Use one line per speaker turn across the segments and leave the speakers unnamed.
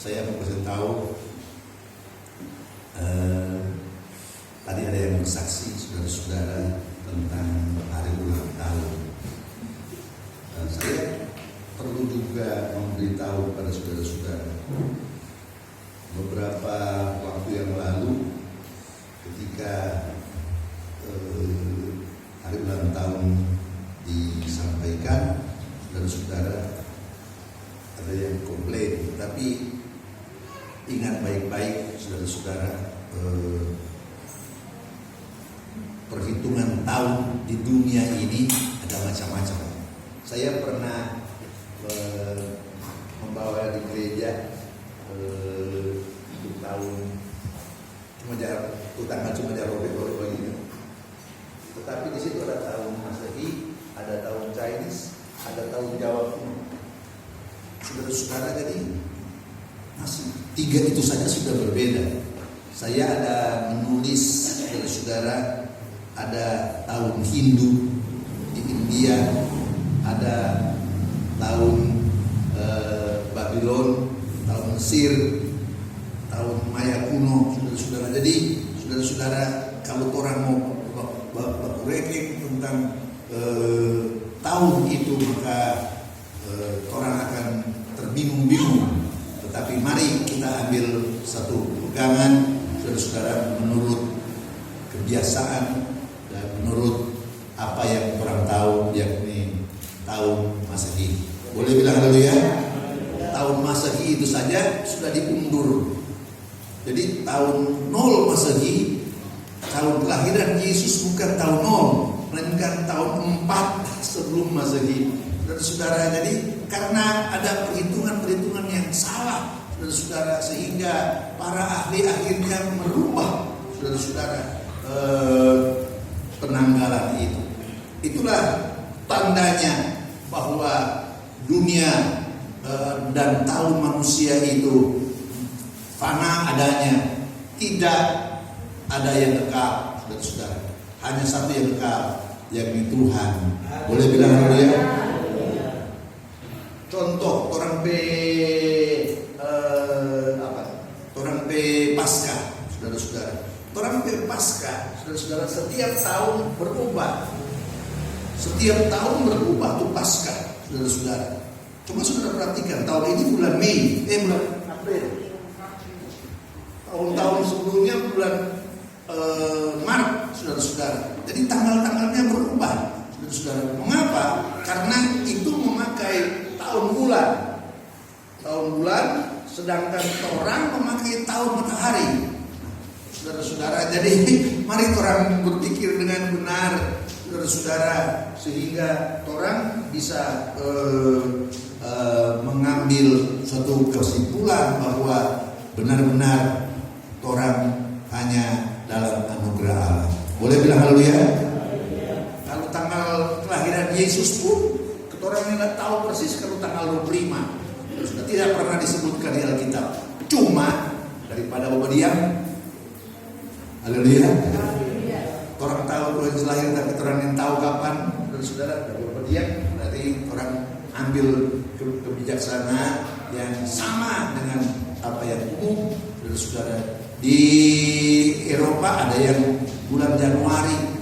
saya mau kasih tahu, tadi ada yang bersaksi saudara-saudara tentang hari ulang tahun. Saya perlu juga memberitahu kepada saudara-saudara, beberapa waktu yang lalu ketika hari ulang tahun disampaikan, saudara-saudara ada yang komplain, tapi ingat baik-baik saudara-saudara, perhitungan tahun di dunia ini ada macam-macam. Saya pernah membawa di gereja untuk tahun tanggal cuma robek-robek begini. Tetapi di situ ada tahun Masehi, ada tahun Chinese, ada tahun Jawa kuno. Saudara-saudara, jadi masih 3 itu saja sudah berbeda. Saya ada menulis, saudara-saudara, ada tahun Hindu di India, ada tahun Babylon, tahun Mesir, tahun Maya kuno, saudara-saudara. Jadi saudara-saudara, kalau orang mau rekek tentang tahun itu, maka orang akan terbingung-bingung. Tetapi mari kita ambil satu pegangan, saudara-saudara, menurut kebiasaan dan menurut apa yang orang tahu, yakni tahun Masehi. Boleh bilang haleluya? Tahun Masehi itu saja sudah diundur. Jadi tahun 0 Masehi, tahun kelahiran Yesus bukan tahun 0, melainkan tahun 4 sebelum Masehi. Saudara, jadi karena ada perhitungan-perhitungan yang salah, saudara-saudara, sehingga para ahli akhirnya merubah, saudara-saudara, penanggalan itu. Itulah tandanya bahwa dunia dan tahun manusia itu fana adanya, tidak ada yang kekal, saudara-saudara. Hanya satu yang kekal, yakni Tuhan. Boleh bilang haleluya? Contoh orang Paskah, saudara-saudara. Orang Paskah, saudara-saudara, setiap tahun berubah. Setiap tahun berubah tuh Paskah, saudara-saudara. Coba saudara perhatikan, tahun ini bulan Mei, bulan April. Tahun-tahun sebelumnya bulan Maret, saudara-saudara. Jadi tanggal-tanggalnya berubah, saudara-saudara. Mengapa? Karena itu memakai tahun bulan, sedangkan orang memakai tahun matahari, saudara-saudara. Jadi mari orang berpikir dengan benar, saudara-saudara, sehingga orang bisa mengambil suatu kesimpulan bahwa benar-benar orang hanya dalam anugerah Allah. Boleh bilang haleluya? Kalau tanggal kelahiran Yesus pun orang yang tahu persis kalau tanggal 25. Sudah tidak pernah disebutkan di Alkitab. Cuma daripada Bapak diam, haleluya. Orang tahu Tuhan lahir, tapi orang yang tahu kapan, saudara, dari Bapak diam, berarti orang ambil kebijaksanaan yang sama dengan apa yang umum, saudara. Di Eropa ada yang bulan Januari,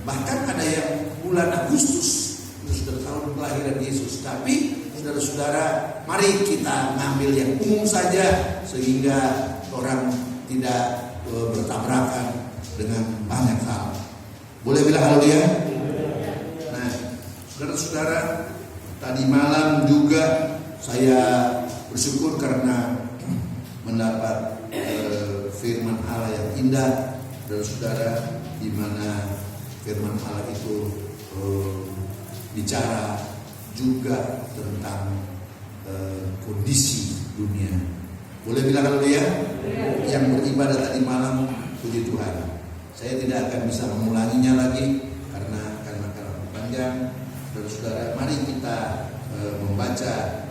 bahkan ada yang bulan Agustus, tahun kelahiran Yesus. Tapi saudara-saudara, mari kita ngambil yang umum saja, sehingga orang tidak bertabrakan dengan banyak hal. Boleh bilang haleluya? Nah, saudara-saudara, tadi malam juga saya bersyukur karena mendapat firman Allah yang indah, saudara-saudara, di mana firman Allah itu bicara juga tentang kondisi dunia. Boleh bilang haleluya? Yang beribadah tadi malam, puji Tuhan. Saya tidak akan bisa mengulanginya lagi karena panjang. Saudara, mari kita membaca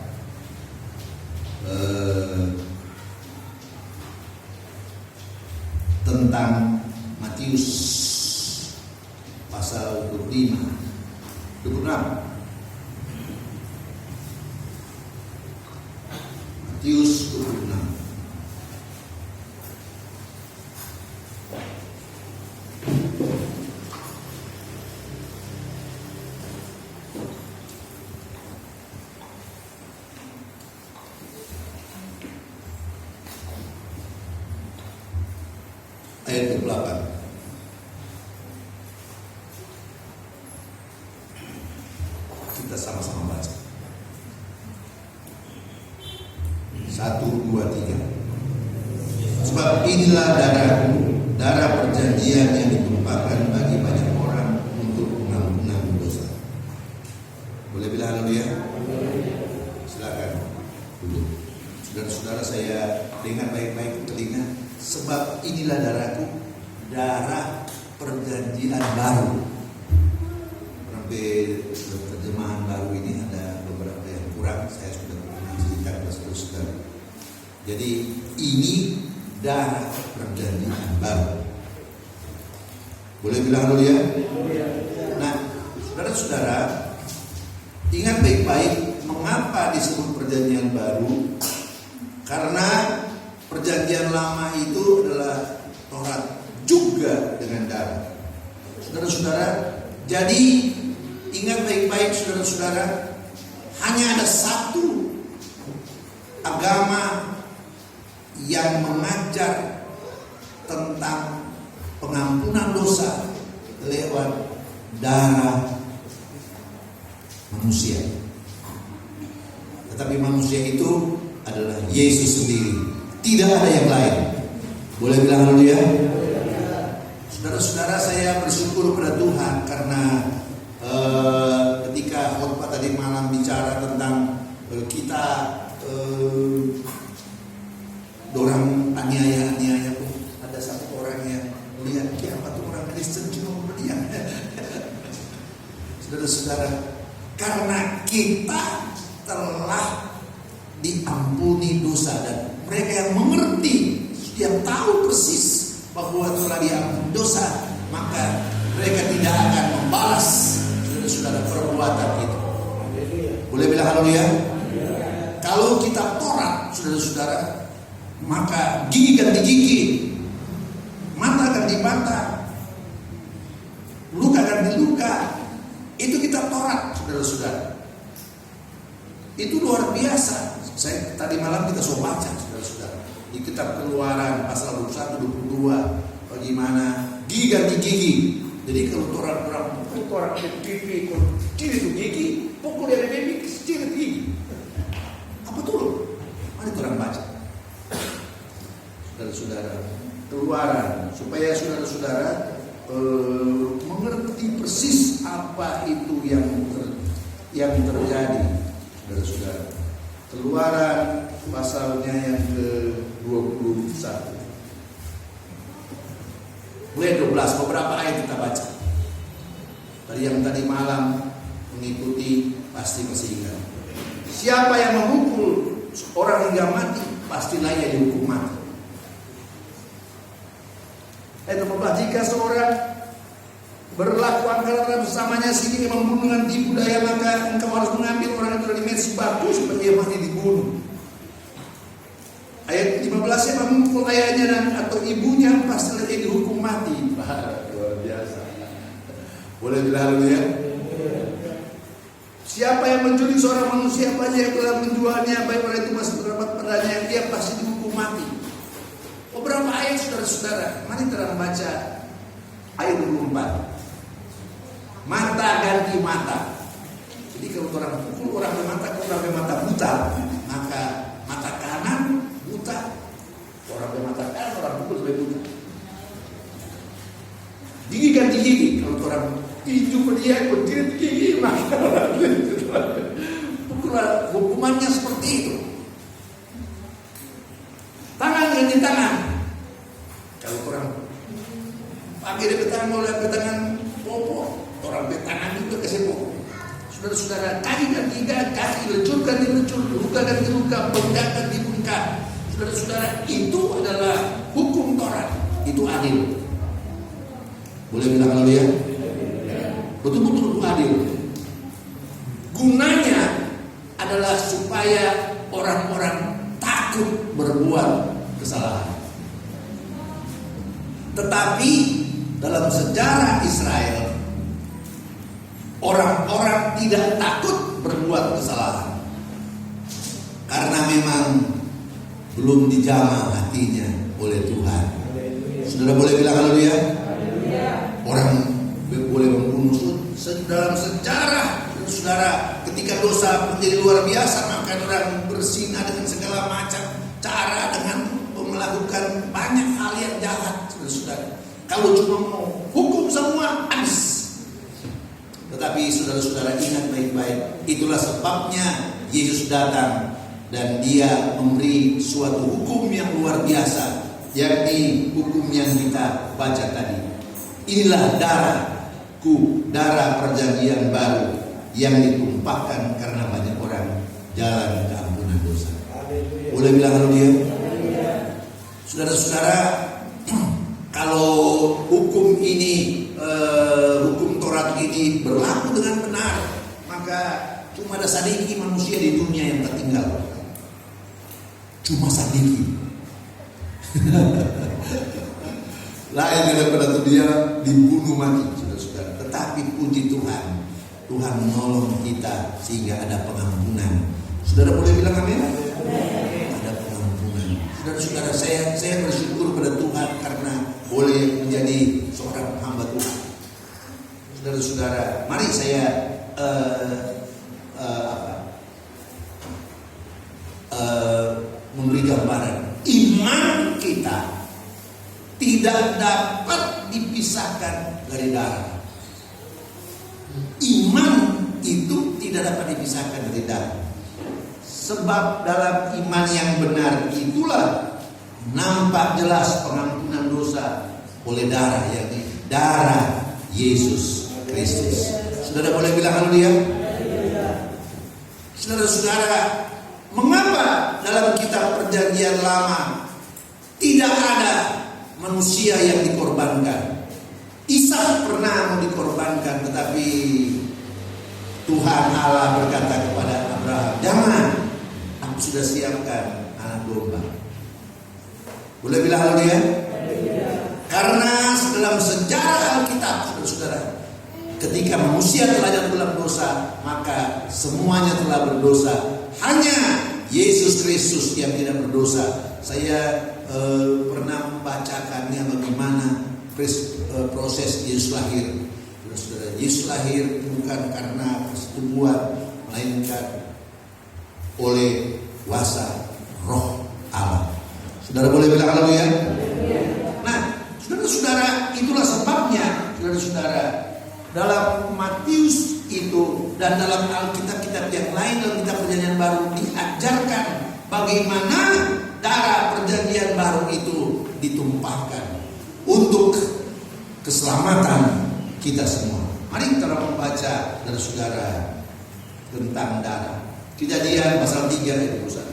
tentang Matius pasal 25, 26. Matius 26. Ayat ke-8. Kita sama-sama baca. 1, 2, 3. Sebab inilah darahku, darah perjanjian yang ditumpahkan bagi banyak orang untuk pengampunan dosa. Boleh bilang haleluya? Silakan duduk. Saudara-saudara, saya dengar baik-baik telinga. Sebab inilah darahku, darah perjanjian baru. Sampai terjemahan baru ini ada beberapa yang kurang. Saya sudah pernah cerita kepada saudara-saudara. Jadi ini darah perjanjian baru. Boleh bilang haleluya? Nah, saudara-saudara, ingat baik-baik mengapa disebut perjanjian baru? Karena perjanjian lama itu adalah Taurat juga dengan darah. Saudara-saudara, jadi ingat baik-baik saudara-saudara, hanya ada satu agama yang mengajar tentang pengampunan dosa lewat darah manusia. Tetapi manusia itu adalah Yesus sendiri. Tidak ada yang lain. Boleh bilang haleluya? Saudara-saudara, saya bersyukur kepada Tuhan karena ketika khotbah tadi malam bicara tentang kita dorang aniaya pun ada satu orang yang melihat apa tuh orang Kristen cuma berdiam. Saudara-saudara, karena kita telah diampuni dosa dan mereka yang mengerti, yang tahu persis bahwa telah diampuni dosa, maka mereka tidak akan membalas saudara perbuatan itu. Boleh bilang haleluya? Kalau kita Taurat, saudara-saudara, maka gigi ganti gigi, mata ganti mata, luka ganti luka. Itu kita Taurat, saudara-saudara. Itu luar biasa. Saya tadi malam kita sudah baca, saudara-saudara, di kitab Keluaran pasal 21, 22, bagaimana gigi ganti gigi. Jadi kalau orang pipi, kalau ciri itu gigi, pukul dari pipi, ciri gigi. Apa betul? Mari orang baca, saudara-saudara, Keluaran, supaya saudara-saudara mengerti persis apa itu yang terjadi, saudara-saudara. Keluaran pasalnya yang ke-21. Mulai 12, beberapa ayat kita baca. Dari yang tadi malam mengikuti pasti masih ingat. Siapa yang memukul orang hingga mati, pastilah ia dihukum mati. Ayat 14, jika seorang berlaku angkara bersamanya sehingga membunuh dengan tipu daya, maka engkau harus mengambil orang itu dari mesbah batu supaya dia mati dibunuh. Ayat 15, yang memukul ayahnya dan atau ibunya pastilah dia dihukum mati. Luar biasa. Boleh bilang haleluya? Siapa yang mencuri seorang manusia apa yang telah menjualnya, baik orang itu masih terdapat padanya, dia pasti dihukum mati. Beberapa ayat saudara-saudara, mari kita baca ayat 24. Mata ganti mata. Jadi kalau orang pukul orang bermata buta, maka mata kanan buta. Orang bermata kanan, orang pukul sampai buta. Gigi ganti gigi. Kalau orang tinju dia, berdiri gigi, maka pukul hukumannya seperti itu. Tangan ganti tangan. Kalau orang pakai di tangan mau lihat tangan popo, orang tangan juga kasih popo. Saudara-saudara, kaki ganti kaki, lecur ganti lecur, luka ganti luka, bengkak ganti bengkak. Saudara-saudara, itu adalah hukum Taurat. Itu adil. Boleh bilang haleluya? Betul-betul itu adil. Gunanya adalah supaya orang-orang taat takut berbuat kesalahan. Tetapi dalam sejarah Israel, orang-orang tidak takut berbuat kesalahan karena memang belum dijamah hatinya oleh Tuhan. Saudara boleh bilang haleluya? Orang boleh membunuh dalam sejarah, saudara, ketika dosa menjadi luar biasa, maka orang bersinah dengan segala macam cara, dengan melakukan banyak hal yang jahat, saudara. Kalau cuma mau hukum semua habis. Tetapi saudara-saudara ingat baik-baik, itulah sebabnya Yesus datang dan dia memberi suatu hukum yang luar biasa, yakni hukum yang kita baca tadi. Inilah darahku, darah perjanjian baru yang ditumpahkan karena banyak orang jalan keampunan dosa. Boleh bilang haleluya? Saudara-saudara, kalau hukum ini, hukum Taurat ini berlaku dengan benar, maka cuma ada sedikit manusia di dunia yang tertinggal. Cuma sedikit. Lain daripada dia dibunuh mati, saudara-saudara. Tetapi puji Tuhan, Tuhan menolong kita sehingga ada pengampunan. Saudara boleh bilang amin? Ada pengampunan. Saudara-saudara, saya bersyukur pada Tuhan karena boleh menjadi seorang hamba Tuhan. Saudara-saudara, mari saya memberi gambaran. Iman kita tidak dapat dipisahkan dari darah. Iman itu tidak dapat dipisahkan dari darah. Sebab dalam iman yang benar itulah nampak jelas pengampunan dosa oleh darah, yakni darah Yesus Kristus. Saudara boleh bilang haleluya? Saudara-saudara, mengapa dalam kitab perjanjian lama tidak ada manusia yang dikorbankan? Ishak pernah mau dikorbankan, tetapi Tuhan Allah berkata kepada Abraham, jangan, aku sudah siapkan anak domba. Boleh bilang haleluya? Karena dalam sejarah Alkitab, saudara-saudara, ketika manusia telah jatuh dalam dosa, maka semuanya telah berdosa. Hanya Yesus Kristus yang tidak berdosa. Saya pernah membacakannya bagaimana proses Yesus lahir. Saudara, Yesus lahir bukan karena persetubuhan, melainkan oleh kuasa Roh Allah. Saudara boleh bilang haleluya? Nah, saudara-saudara, itulah sebabnya, saudara-saudara, dalam Matius itu dan dalam Alkitab-kitab yang lain, dalam kitab perjanjian baru diajarkan bagaimana darah perjanjian baru itu ditumpahkan untuk keselamatan kita semua. Mari kita membaca, saudara-saudara, tentang darah. Kejadian pasal 3 ayat 21.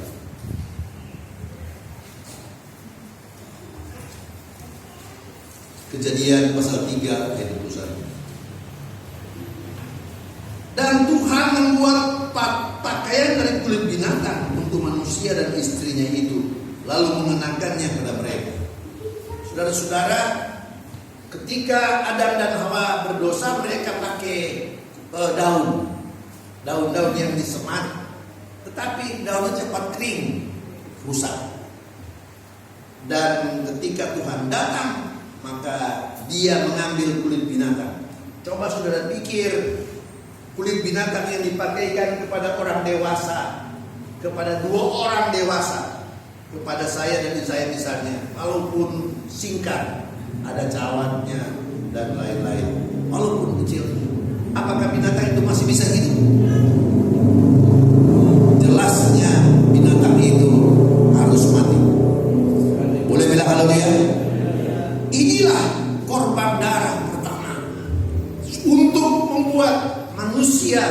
Kejadian pasal 3 ayat 21. Dan Tuhan membuat pakaian dari kulit binatang untuk manusia dan istrinya itu, lalu mengenakannya kepada mereka. Saudara-saudara, ketika Adam dan Hawa berdosa, mereka pakai daun-daun yang disemat, tetapi daunnya cepat kering, rusak. Dan ketika Tuhan datang, maka dia mengambil kulit binatang. Coba saudara pikir, kulit binatang yang dipakaikan kepada orang dewasa, kepada 2 orang dewasa, kepada saya dan saya misalnya, walaupun singkat, ada cawatnya dan lain-lain, walaupun kecil, apakah binatang itu masih bisa hidup? Jelasnya binatang itu harus mati. Boleh bilang haleluya? Inilah korban darah pertama untuk membuat manusia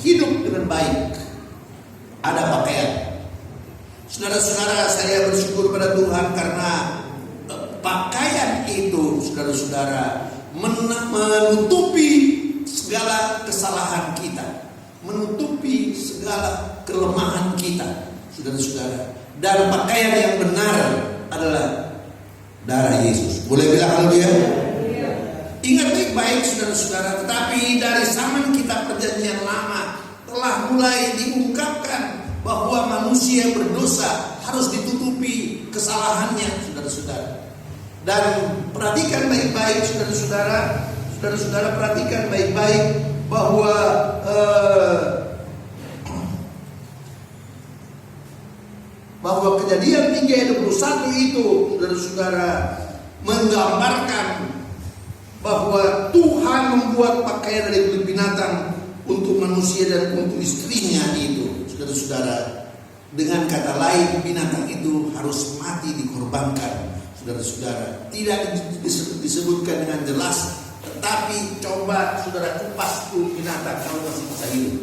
hidup dengan baik. Ada pakaian. Saudara-saudara, saya bersyukur pada Tuhan karena pakaian itu, saudara-saudara, menutupi segala kesalahan kita, menutupi segala kelemahan kita. Saudara-saudara, dan pakaian yang benar adalah darah Yesus. Boleh bilang haleluya? Ingat baik-baik saudara-saudara, tetapi dari zaman kita perjanjian lama telah mulai diungkapkan bahwa manusia berdosa harus ditutupi kesalahannya, saudara-saudara. Dan perhatikan baik-baik saudara-saudara, perhatikan baik-baik bahwa Kejadian 3 ayat 21 itu saudara-saudara menggambarkan bahwa Tuhan membuat pakaian dari kulit binatang untuk manusia dan untuk istrinya itu, saudara-saudara. Dengan kata lain, binatang itu harus mati dikorbankan, saudara-saudara. Tidak disebutkan dengan jelas, tetapi coba saudara kupas tuh binatang kalau masih bisa hidup,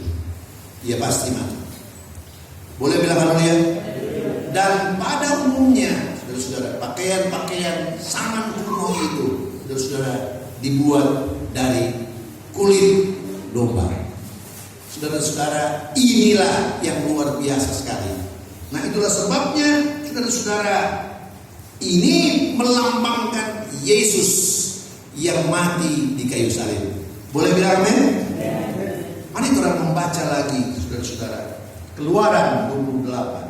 ya pasti mati. Boleh bilang haleluya? Dan pada umumnya, saudara-saudara, pakaian-pakaian saman kuno itu, saudara-saudara, dibuat dari kulit domba. Saudara-saudara, inilah yang luar biasa sekali. Nah, itulah sebabnya, saudara-saudara, ini melambangkan Yesus yang mati di kayu salib. Boleh bilang amin? Mari kita membaca lagi, saudara-saudara. Keluaran 24.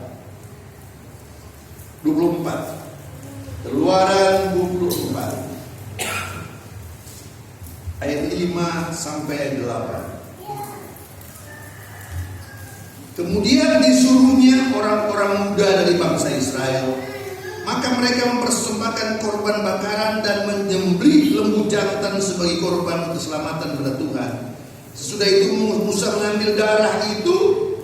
Keluaran 24. Ayat 5 sampai ayat 8. Kemudian disuruhnya orang-orang muda dari bangsa Israel, maka mereka mempersembahkan korban bakaran dan menyembelih lembu jantan sebagai korban keselamatan kepada Tuhan. Sesudah itu Musa mengambil darah itu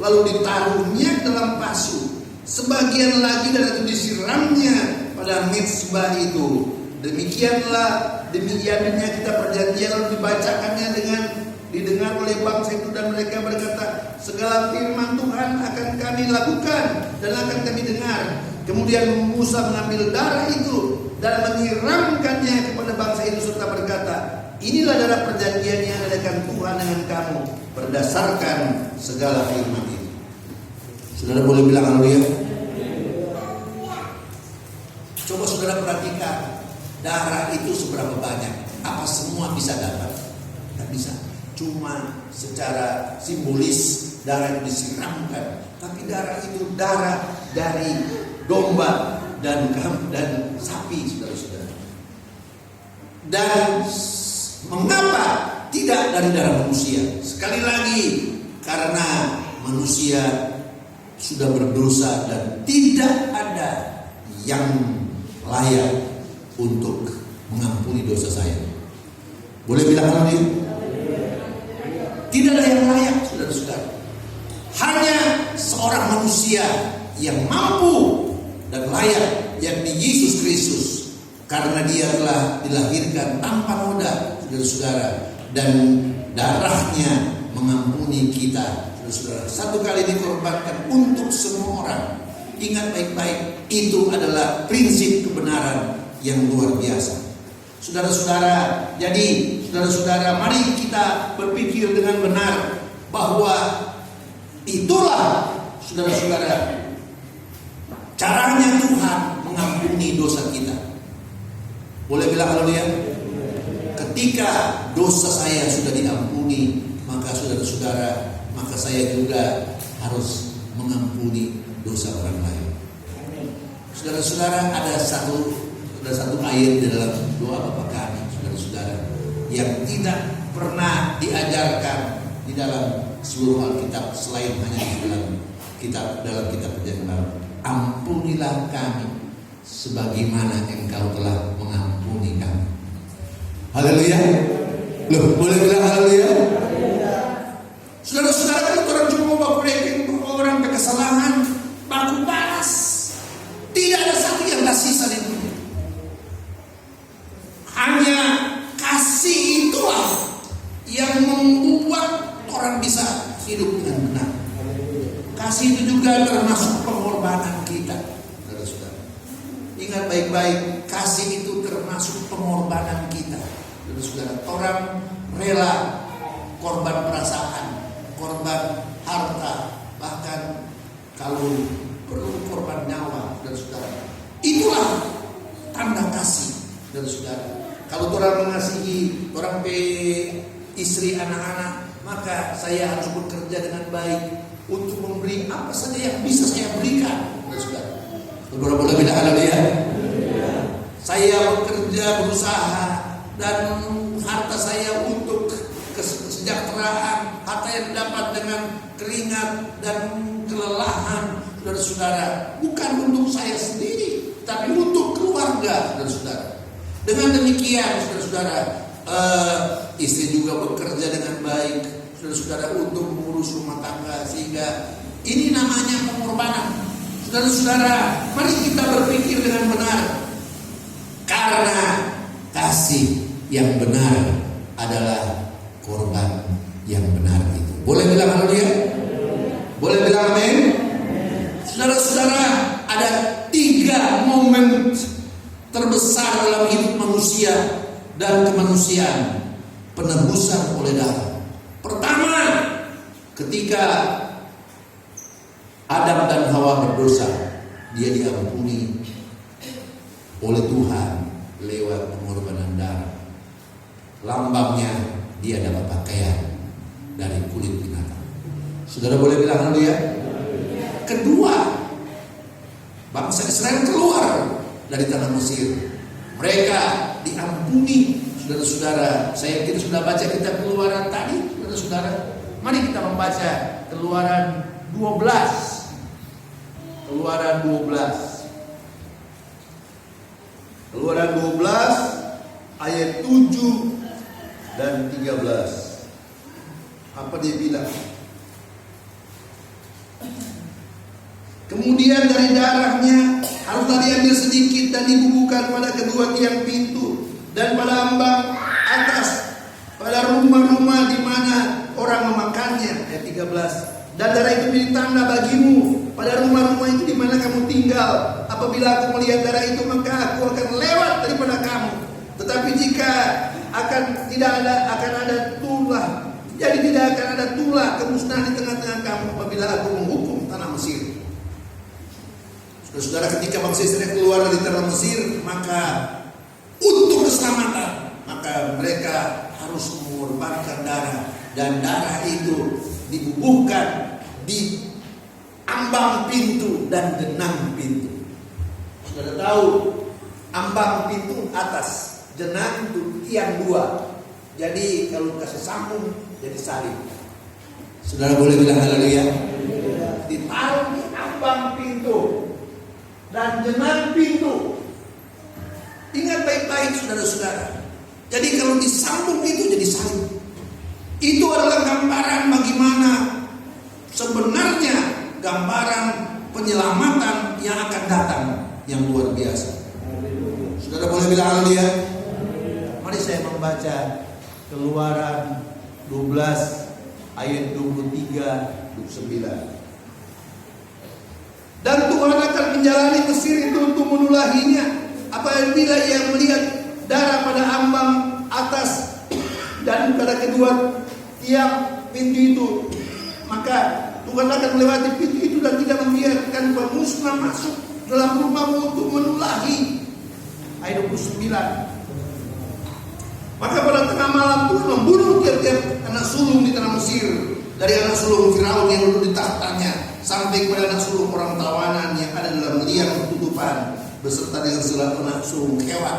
lalu ditaruhnya dalam pasu. Sebagian lagi darah itu disiramnya pada mezbah itu. Demikiannya kita perjanjian lalu dibacakannya dengan didengar oleh bangsa itu, dan mereka berkata, segala firman Tuhan akan kami lakukan dan akan kami dengar. Kemudian Musa mengambil darah itu dan menyiramkannya kepada bangsa itu serta berkata, inilah darah perjanjian yang adakan Tuhan dengan kamu berdasarkan segala firman itu. Saudara boleh bilang haleluya? Coba saudara perhatikan, darah itu seberapa banyak? Apa semua bisa dapat? Tidak bisa. Cuma secara simbolis darah itu disiramkan, tapi darah itu darah dari domba dan sapi, saudara-saudara. Dan mengapa tidak dari darah manusia? Sekali lagi, karena manusia sudah berdosa dan tidak ada yang layak untuk mengampuni dosa saya. Boleh bilang haleluya? Tidak ada yang layak, saudara-saudara. Hanya seorang manusia yang mampu dan layak, yakni Yesus Kristus, karena dia telah dilahirkan tanpa noda, saudara-saudara, dan darahnya mengampuni kita, saudara-saudara. Satu kali dikorbankan untuk semua orang. Ingat baik-baik, itu adalah prinsip kebenaran yang luar biasa. Saudara-saudara, jadi saudara-saudara, mari kita berpikir dengan benar bahwa itulah, saudara-saudara, caranya Tuhan mengampuni dosa kita. Boleh bilang haleluya? Ketika dosa saya sudah diampuni, maka saudara-saudara, maka saya juga harus mengampuni dosa orang lain. Saudara-saudara, ada satu ayat di dalam doa Bapa Kami, saudara-saudara, yang tidak pernah diajarkan di dalam seluruh Alkitab selain hanya di dalam kitab perjanjian baru. Ampunilah kami sebagaimana Engkau telah mengampuni kami. Haleluya. Loh, boleh bilang haleluya? Saudara-saudara, kalau orang cuma orang berkesalahan, baku balas. Tidak ada satu yang tersisa di dunia. Hanya kasih itulah yang membuat orang bisa hidup dengan benar. Kasih itu juga termasuk pengorbanan kita, saudara-saudara. Ingat baik-baik, kasih itu termasuk pengorbanan kita, saudara-saudara. Orang rela korban perasaan, korban harta, bahkan kalau perlu korban nyawa dan saudara. Itulah tanda kasih dan saudara. Kalau orang mengasihi orang istri anak-anak, maka saya harus bekerja dengan baik untuk memberi apa saja yang bisa saya berikan dan saudara. Saudara boleh bilang haleluya. Saya bekerja, berusaha, dan harta saya untuk kesejahteraan, harta yang dapat dengan keringat dan kelelahan, saudara-saudara, bukan untuk saya sendiri, tapi untuk keluarga, saudara-saudara. Dengan demikian, saudara-saudara, istri juga bekerja dengan baik, saudara-saudara, untuk mengurus rumah tangga, sehingga ini namanya pengorbanan. Saudara-saudara, mari kita berpikir dengan benar, karena kasih yang benar adalah korban yang benar itu. Boleh bilang haleluya? Boleh bilang amin? Saudara-saudara, ada 3 momen terbesar dalam hidup manusia dan kemanusiaan: penebusan oleh darah. Pertama, ketika Adam dan Hawa berdosa, dia diampuni oleh Tuhan lewat pengorbanan darah. Lambangnya dia dapat pakaian dari kulit binatang. Saudara boleh bilang haleluya? Kedua, bangsa Israel keluar dari tanah Mesir. Mereka diampuni, saudara-saudara. Saya kita sudah baca kitab Keluaran tadi, saudara-saudara. Mari kita membaca Keluaran 12. Keluaran 12. Keluaran 12 ayat 7 dan 13. Apa dia bilang? Kemudian dari darahnya haruslah diambil sedikit dan dibubuhkan pada kedua tiang pintu dan pada ambang atas pada rumah-rumah di mana orang memakannya. Ayat 13. Dan darah itu menjadi tanda bagimu pada rumah-rumah itu di mana kamu tinggal. Apabila aku melihat darah itu, maka aku akan lewat daripada kamu. Tetapi jika tidak ada tulah, jadi tidak akan ada tulah kemusnahan di tengah-tengah kamu apabila aku menghukum tanah Mesir. Saudara, ketika bangsa Israel keluar dari tanah Mesir, maka untuk keselamatan, maka mereka harus mengorbankan darah, dan darah itu dibubuhkan di ambang pintu dan genang pintu. Saudara tahu, ambang pintu atas, jenang itu tiang 2. Jadi kalau kasih sambung jadi salib. Saudara boleh bilang haleluya? Ditaruh di ambang pintu dan jenang pintu. Ingat baik-baik, saudara-saudara. Jadi kalau disambung itu jadi salib. Itu adalah gambaran bagaimana sebenarnya gambaran penyelamatan yang akan datang yang luar biasa. Saudara boleh bilang haleluya? Mari saya membaca Keluaran 12 ayat 23-29. Dan Tuhan akan menjalani Mesir itu untuk menulahinya apabila ia melihat darah pada ambang atas dan pada kedua tiang pintu itu, maka Tuhan akan melewati pintu itu dan tidak membiarkan pemusnah masuk dalam rumahmu untuk menulahi. Ayat 29. Maka pada tengah malam Tuhan membunuh tiap-tiap anak sulung di tanah Mesir, dari anak sulung Firaun yang duduk di tahtanya sampai kepada anak sulung orang tawanan yang ada dalam liang ketutupan, beserta dengan segala anak sulung hewan.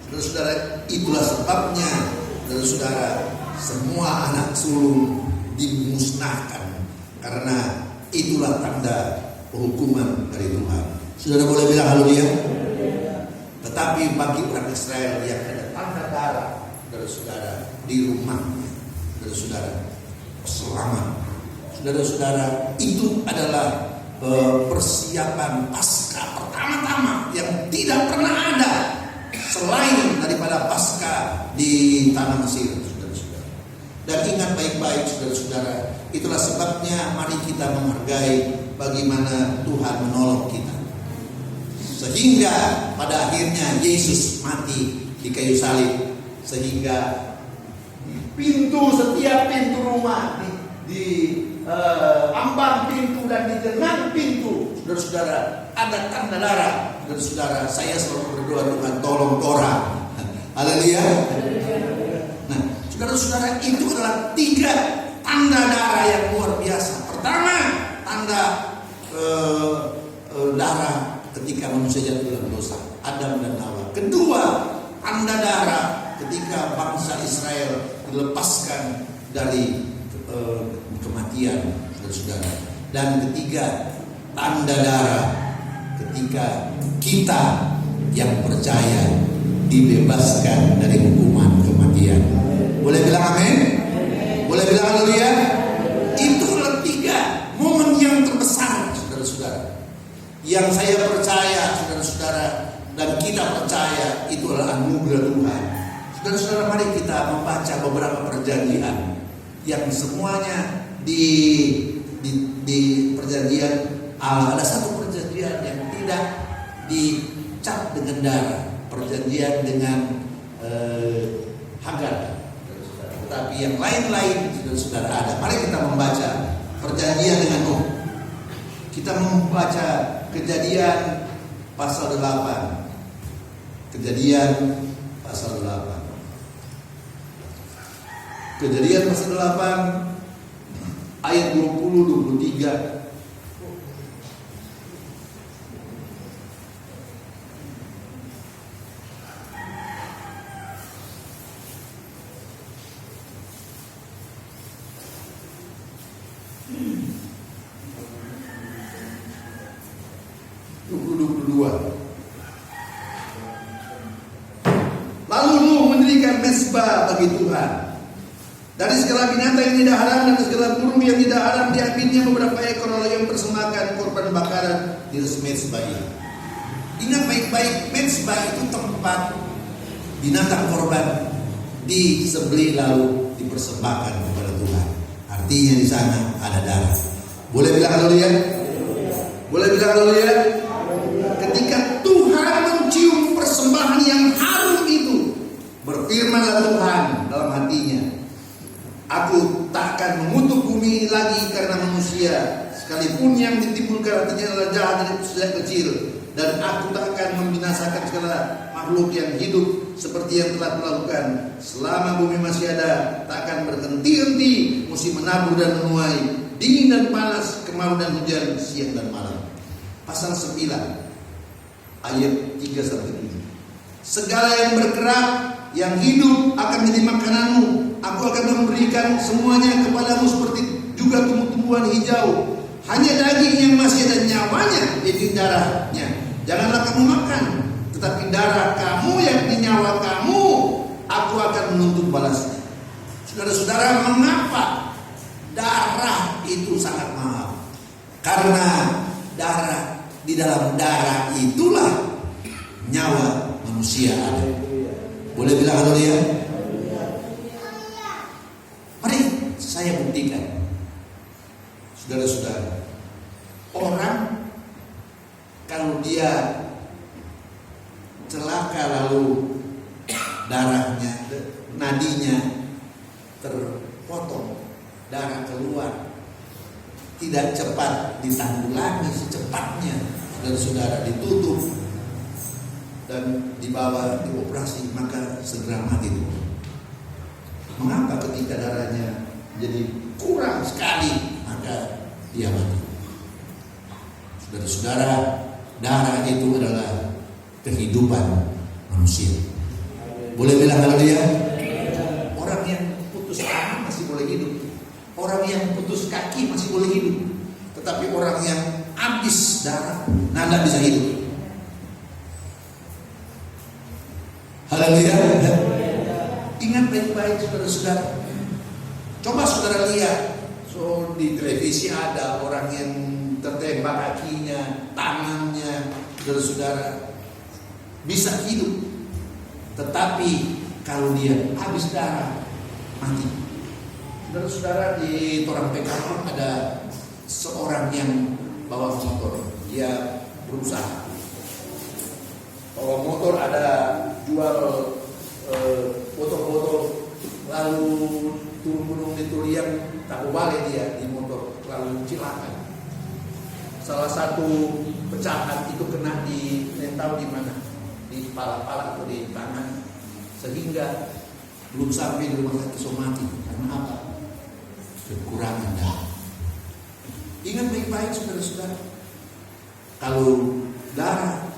Saudara-saudara, itulah sebabnya, saudara-saudara, semua anak sulung dimusnahkan, karena itulah tanda penghukuman dari Tuhan. Saudara boleh bilang haleluya? Tetapi bagi orang Israel yang ada tanda darah, saudara-saudara, di rumahnya, saudara-saudara, selamat. Saudara-saudara, itu adalah persiapan Paskah pertama-tama yang tidak pernah ada selain daripada Paskah di tanah Mesir, saudara-saudara. Dan ingat baik-baik, saudara-saudara, itulah sebabnya mari kita menghargai bagaimana Tuhan menolong kita, sehingga pada akhirnya Yesus mati di kayu salib, sehingga setiap pintu rumah di ambang pintu dan di tengah pintu, saudara-saudara, ada tanda darah. Saudara-saudara, saya selalu berdoa, Tuhan tolong Torah. Haleluya. Nah, saudara-saudara, itu adalah 3 tanda darah yang luar biasa. Pertama, tanda darah ketika manusia jatuh dalam dosa, Adam dan Hawa. Kedua, tanda darah ketika bangsa Israel dilepaskan dari kematian, saudara-saudara. Dan ketiga, tanda darah ketika kita yang percaya dibebaskan dari hukuman kematian. Boleh bilang amin? Boleh bilang haleluya? Itu adalah 3 momen yang terbesar, saudara-saudara, yang saya percaya, saudara-saudara, dan kita percaya itu adalah anugerah Tuhan. Saudara-saudara, mari kita membaca beberapa perjanjian yang semuanya di perjanjian Allah. Ada satu perjanjian yang tidak dicap dengan darah, perjanjian dengan Hagar. Tetapi yang lain-lain, saudara-saudara, ada. Mari kita membaca perjanjian dengan Nuh. Kita membaca Kejadian pasal 8. Kejadian pasal 8. Kejadian pasal 8 ayat 20-23. Lalu Nuh mendirikan mezbah bagi Tuhan. Dari segala binatang yang tidak haram dan segala burung yang tidak haram diambilnya beberapa ekor lalu yang persembahkan korban bakaran di mezbah ini. Ingat baik-baik, mezbah itu tempat binatang korban disembelih lalu dipersembahkan kepada Tuhan. Artinya di sana ada darah. Boleh bilang haleluya? Boleh bilang haleluya? Ketika Tuhan mencium persembahan yang harum itu, berfirmanlah Tuhan dalam hatinya, aku tak akan mengutuk bumi lagi karena manusia, sekalipun yang ditimbulkan artinya adalah jahat dari sejak kecil, dan aku tak akan membinasakan segala makhluk yang hidup seperti yang telah melakukan. Selama bumi masih ada, tak akan berhenti-henti musim menabur dan menuai, dingin dan panas, kemarau dan hujan, siang dan malam. Pasal 9 ayat 3-7. Segala yang bergerak, yang hidup akan menjadi makananmu. Aku akan memberikan semuanya kepadamu seperti juga tumbuh-tumbuhan hijau. Hanya daging yang masih ada nyawanya, yaitu darahnya, janganlah kamu makan. Tetapi darah kamu yang di nyawa kamu, aku akan menuntut balasnya. Saudara-saudara, mengapa darah itu sangat mahal? Karena darah, di dalam darah itulah nyawa manusia ada. Boleh bilang haleluya? Mari saya buktikan, saudara-saudara, orang kalau dia celaka lalu darahnya, nadinya terpotong, darah keluar, tidak cepat ditanggulangi secepatnya, saudara-saudara, ditutup dan dibawa dioperasi, maka segera mati itu. Mengapa ketika darahnya jadi kurang sekali maka dia mati? Saudara-saudara, darah itu adalah kehidupan manusia. Boleh bilang haleluya? Orang yang putus tangan masih boleh hidup, orang yang putus kaki masih boleh hidup, tetapi orang yang habis darah, tidak bisa hidup. Haleluya. Ingat baik-baik, saudara-saudara. Coba saudara lihat, di televisi ada orang yang tertembak kakinya, tangannya, saudara-saudara, bisa hidup, tetapi kalau dia habis darah, mati. Saudara-saudara, di Torang PKP ada seorang yang bawa motor, dia berusaha bawa motor, ada jual foto-foto, lalu turun gunung di Turiang, tak balik dia di motor,
terlalu cilaka. Salah satu pecahan itu kena di tahu di mana, di pala-pala atau di tangan, sehingga
belum sampai di rumah sakit somati. Karena apa? Kekurangan darah. Ingat baik-baik saudara-saudara,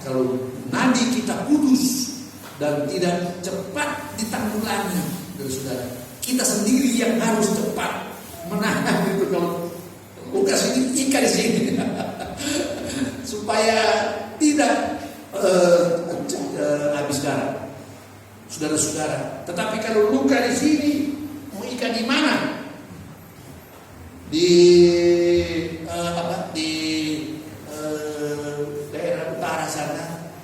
kalau nadi kita putus dan tidak cepat ditanggulangi, saudara, kita sendiri yang harus cepat menahan itu. Kalau Lukas ini ikan di sini supaya tidak habis darah, saudara-saudara. Tetapi kalau luka di sini, mau ikan di mana? Di daerah utara sana,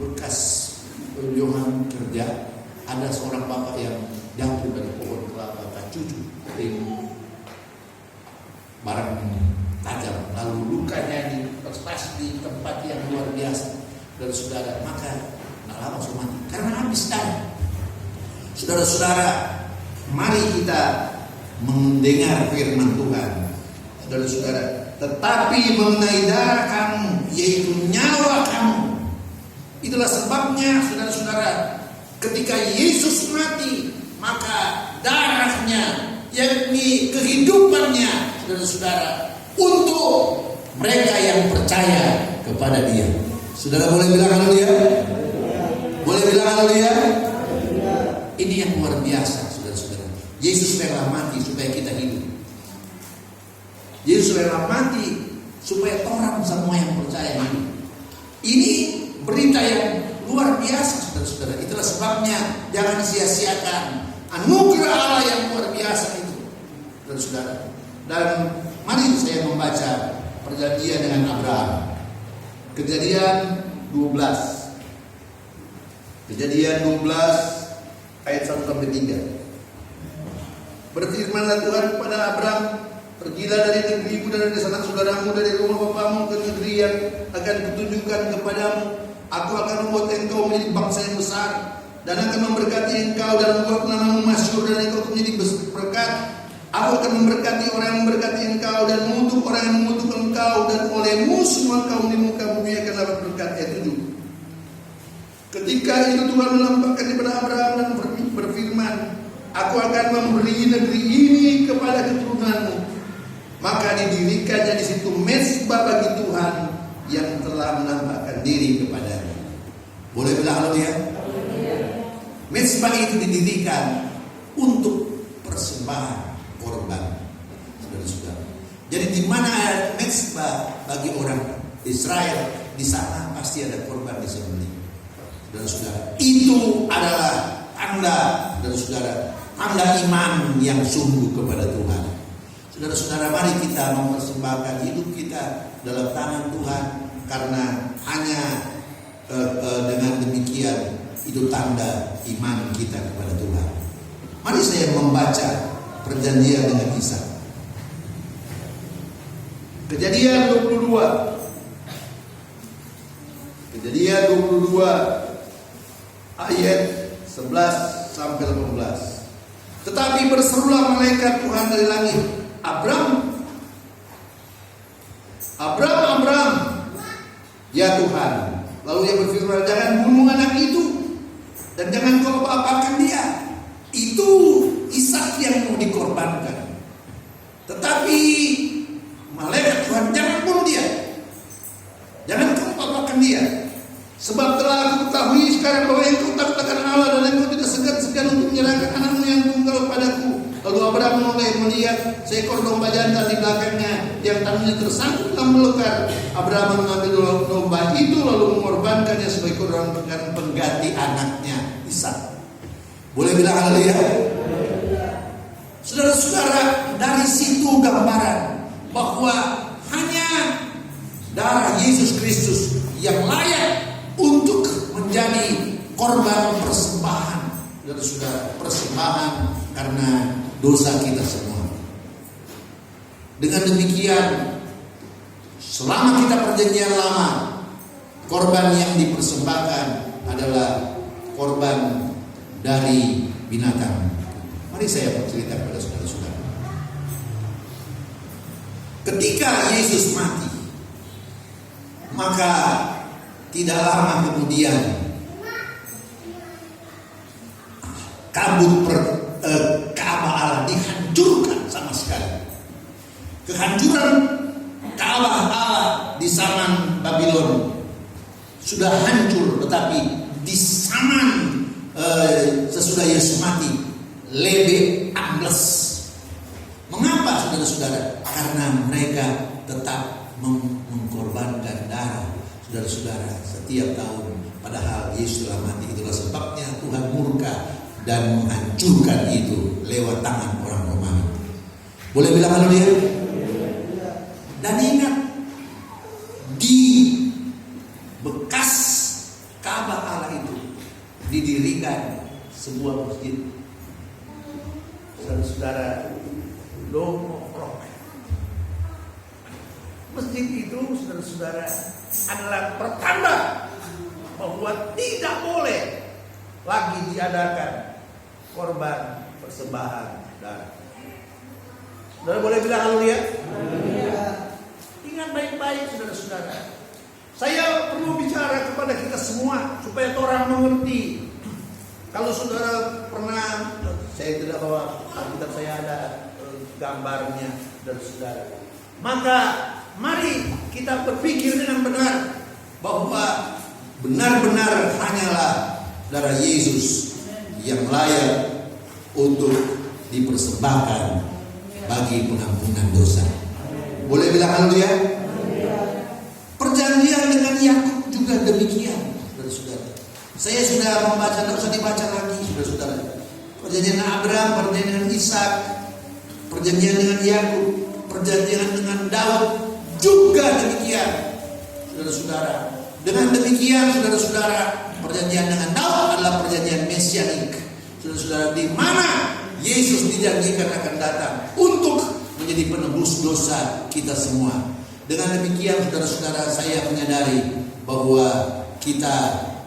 bekas kunjungan kerja, ada seorang bapak yang jatuh dari pohon kelapa cucu barang tajam, lalu lukanya diperpas di tempat yang luar biasa, saudara. Maka tidak lama langsung mati karena habis darah. Saudara-saudara, mari kita mendengar firman Tuhan, saudara-saudara. Tetapi mengenai darah kamu, yaitu nyawa kamu, itulah sebabnya, saudara-saudara, ketika Yesus mati, maka darahnya, yakni kehidupannya, saudara-saudara, untuk mereka yang percaya kepada Dia. Saudara boleh bilang haleluya? Boleh bilang haleluya? Ini yang luar biasa, saudara-saudara. Yesus rela mati supaya kita hidup. Yesus rela mati supaya orang semua yang percaya hidup. Ini berita yang luar biasa, saudara-saudara. Itulah sebabnya jangan sia-siakan anugerah Allah yang luar biasa itu, saudara-saudara. Dan mari saya membaca perjanjian dengan Abraham. Kejadian 12. Kejadian 12 ayat 1 sampai 3. Berfirmanlah Tuhan kepada Abraham, pergilah dari negerimu dan dari sanak saudaramu, dari rumah bapamu ke negeri yang akan kutunjukkan kepadamu. Aku akan membuat engkau menjadi bangsa yang besar, dan akan memberkati engkau dan membuat namamu masyhur, dan engkau menjadi berkat. Aku akan memberkati orang yang memberkati engkau, dan mengutuk orang yang mengutuk engkau, dan olehmu semua kaum di muka bumi akan dapat berkat. Ayat 7. Ketika itu Tuhan menampakkan kepada Abraham dan berfirman, aku akan memberi negeri ini kepada keturunanmu. Maka didirikannya di situ mezbah bagi Tuhan yang telah menampakkan diri kepadanya. Boleh bilang haleluya? Mezbah itu didirikan untuk persembahan korban, saudara-saudara. Jadi di mana ada mezbah bagi orang Israel, di sana pasti ada korban disembelih, saudara-saudara. Itu adalah tanda, saudara-saudara, tanda iman yang sungguh kepada Tuhan. Saudara-saudara, mari kita mempersembahkan hidup kita dalam tangan Tuhan, karena hanya dengan demikian itu tanda iman kita kepada Tuhan. Mari saya membaca perjanjian dengan Isa. Kejadian 22. Kejadian 22 ayat 11 sampai 18. Tetapi berserulah malaikat Tuhan dari langit, Abram, Abram, Abram. Ya Tuhan. Lalu ia berfirman, jangan bunuh anak itu, dan jangan kau apa-apakan dia. Itu Ishak yang mau dikorbankan. Tetapi malaikat Tuhan, jangan bunuh dia, jangan kau apa-apakan dia. Sebab telah aku ketahui sekarang bahwa engkau takut akan Allah, dan engkau tidak segan-segan untuk menyerahkan anakmu yang tunggal padaku. Lalu Abraham menoleh melihat seekor domba jantan di belakangnya yang tangannya tersangkut dalam melekar. Abraham mengambil domba itu lalu mengorbankannya sebagai korban pengganti anaknya Ishak. Boleh bilang haleluya? Saudara-saudara, dari situ gambaran bahwa hanya darah Yesus Kristus yang layak untuk menjadi korban persembahan. Saudara-saudara, persembahan karena dosa kita semua. Dengan demikian, selama kita perjanjian lama, korban yang dipersembahkan adalah korban dari binatang. Mari saya bercerita kepada saudara-saudara. Ketika Yesus mati, maka tidak lama kemudian Ka'bah Allah dihancurkan sama sekali. Kehancuran Ka'bah Allah di zaman Babylon sudah hancur, tetapi di zaman sesudah Yesus mati lebih ambles. Mengapa, saudara-saudara? Karena mereka tetap mengorbankan darah, saudara-saudara, setiap tahun. Padahal Yesus telah mati. Itulah sebabnya Tuhan murka dan menghancurkan itu lewat tangan orang Romawi. Boleh bilang haleluya? Dan ingat, di bekas Ka'bah Allah itu didirikan sebuah masjid. Saudara-saudara, Lomo Rock. Masjid itu, saudara-saudara, adalah pertanda bahwa tidak boleh lagi diadakan korban persembahan darah. Saudara boleh bilang haleluya? Ingat baik-baik, saudara-saudara. Saya perlu bicara kepada kita semua supaya orang mengerti. Kalau saudara pernah, saya tidak bawa Alkitab, saya ada gambarnya, saudara-saudara. Maka mari kita berpikir dengan benar bahwa benar-benar hanyalah darah Yesus yang layak untuk dipersembahkan bagi pengampunan dosa. Boleh bilang haleluya? Perjanjian dengan Yakub juga demikian, saudara-saudara. Saya sudah membaca, tidak usah dibaca lagi, saudara-saudara. Perjanjian dengan Abraham, perjanjian dengan Ishak, perjanjian dengan Yakub, perjanjian dengan Daud juga demikian, saudara-saudara. Dengan demikian, saudara-saudara, perjanjian dengan Daud adalah perjanjian mesianik, saudara-saudara, di mana Yesus dijanjikan akan datang untuk menjadi penebus dosa kita semua. Dengan demikian, saudara-saudara, saya menyadari bahwa kita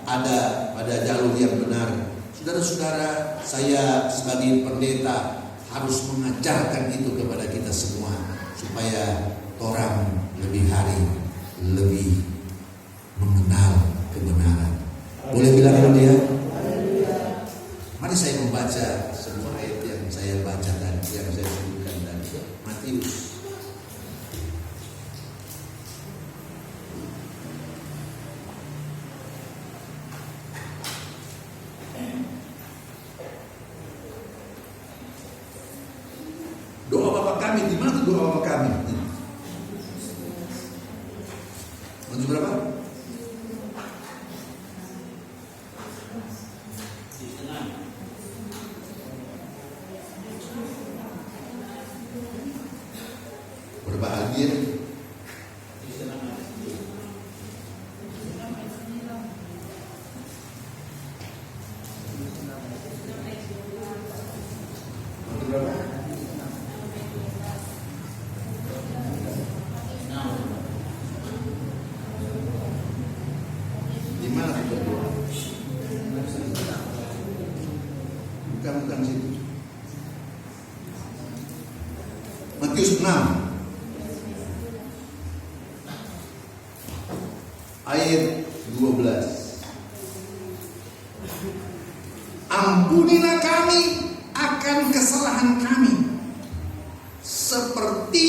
ada pada jalur yang benar. Saudara-saudara, saya sebagai pendeta harus mengajarkan itu kepada kita semua supaya orang lebih hari lebih mengenal kebenaran. Boleh bilang haleluya? Mari saya membaca sebuah ayat yang saya baca dan yang saya sebutkan tadi, Matius. Doa Bapa kami, di mana doa Bapa kami? Maju berapa? Berbahagia di mana kita berdoa? Bukan situ. Matius 6 ayat 12. Ampunilah kami akan kesalahan kami, seperti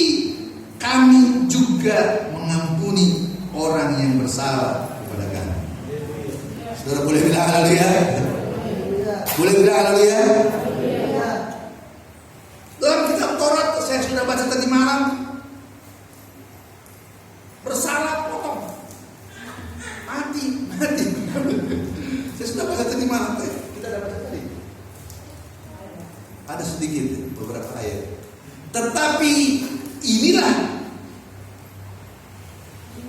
kami juga mengampuni orang yang bersalah kepada kami. Saudara boleh bilang haleluya? Boleh bilang haleluya? Dalam kitab Taurat saya sudah baca tadi malam, bersalah potong, mati. Saya sudah baca tadi malam, kita sudah baca tadi. Ada sedikit beberapa ayat. Tetapi inilah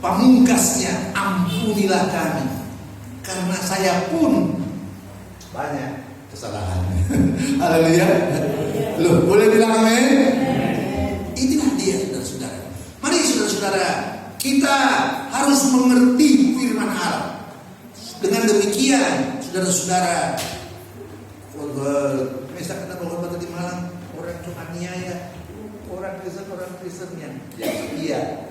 pamungkasnya, ampunilah kami, karena saya pun banyak kesalahan. Haleluya. Loh, boleh bilang amin? Inilah dia, saudara-saudara. Mari saudara-saudara, kita harus mengerti firman Allah. Dengan demikian, saudara-saudara, misalkan bahwa tadi malam orang cuma aniaya,
orang Kristen yang setia,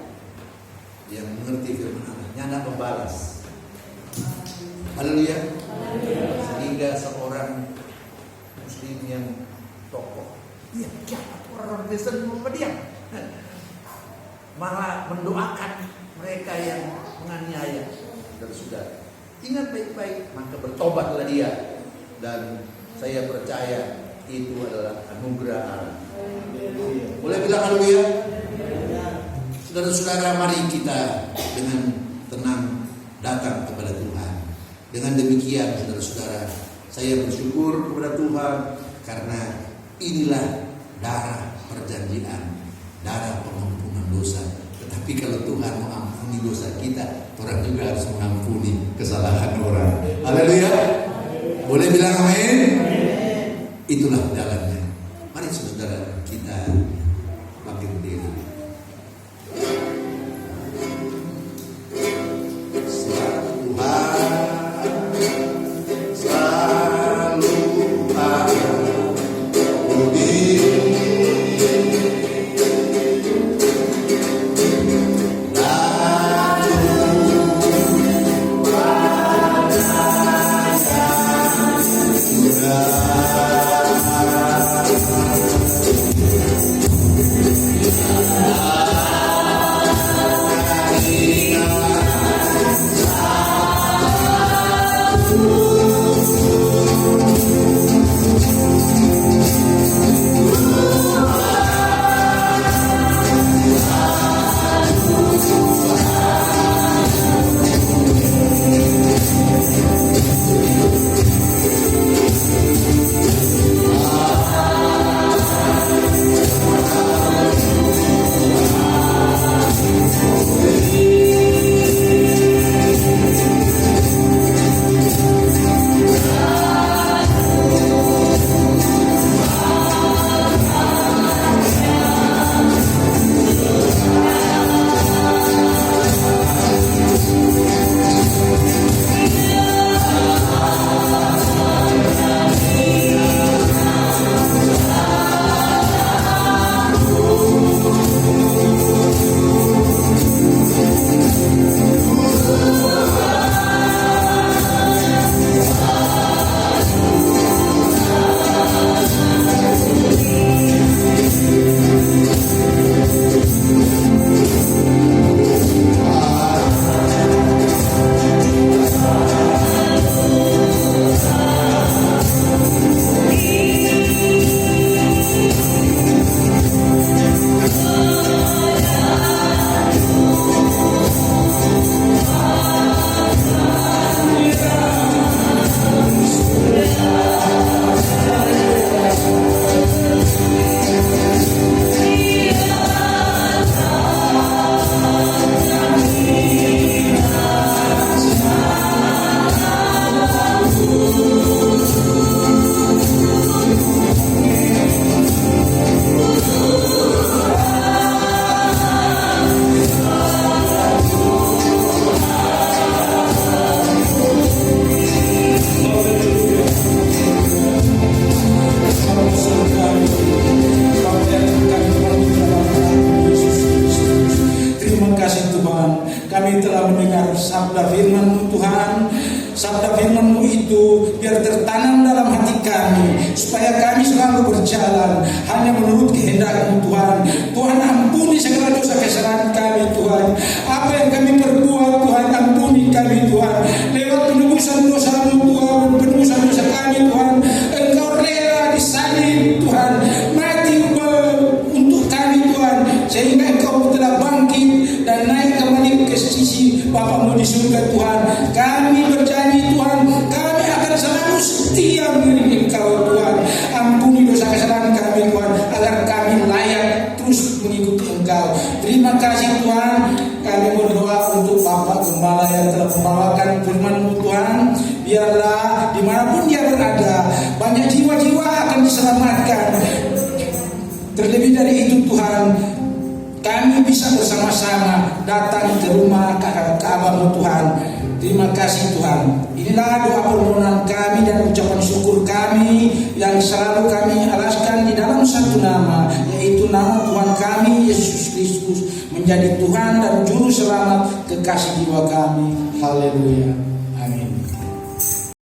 yang mengerti firman Allah, nyanda membalas. Haleluya. Sehingga seorang Muslim yang tokoh, dia orang Kristen berdiam, malah mendoakan mereka yang menganiaya. Saudara-saudara, ingat baik-baik, maka bertobatlah dia. Dan saya percaya itu adalah anugerah Allah. Boleh bilang haleluya? Saudara-saudara, mari kita dengan tenang datang kepada Tuhan. Dengan demikian, saudara-saudara, saya bersyukur kepada Tuhan karena inilah darah perjanjian, darah pengampunan dosa. Tetapi kalau Tuhan mau ampuni dosa kita, orang juga harus mengampuni kesalahan orang. Haleluya. Boleh bilang amin? Itulah jalannya. Mari saudara kita bangkit berdiri.
Kami telah mendengar sabda firman-Mu Tuhan. Sabda firman-Mu itu biar tertanam dalam hati kami, supaya kami selalu berjalan hanya menurut kehendak-Mu Tuhan. Tuhan, ampuni segala dosa kesalahan kami Tuhan. Apa yang kami perbuat Tuhan, ampuni kami Tuhan. Lewat penebusan dosa-Mu Tuhan, penebusan dosa kami Tuhan, Engkau rela disalib Tuhan, mati untuk kami Tuhan, sehingga Engkau telah bangkit dan naik kembali ke sisi Bapa-Mu di surga Tuhan. Kami berjanji Tuhan, kami akan selalu setia mengiringi Engkau Tuhan. Ampuni dosa kesalahan kami Tuhan, agar kami layak terus mengikuti Engkau. Terima kasih Tuhan. Kami berdoa untuk Bapak Gembala yang telah membawakan firman-Mu Tuhan. Biarlah dimanapun dia berada, banyak jiwa-jiwa akan diselamatkan. Terlebih dari itu Tuhan, kami bisa bersama-sama datang ke rumah Ka'bah-Mu Tuhan. Terima kasih Tuhan. Inilah doa permohonan kami dan ucapan syukur kami yang selalu kami alaskan di dalam satu nama, yaitu nama Tuhan kami Yesus Kristus, menjadi Tuhan dan Juru Selamat kekasih jiwa kami. Haleluya.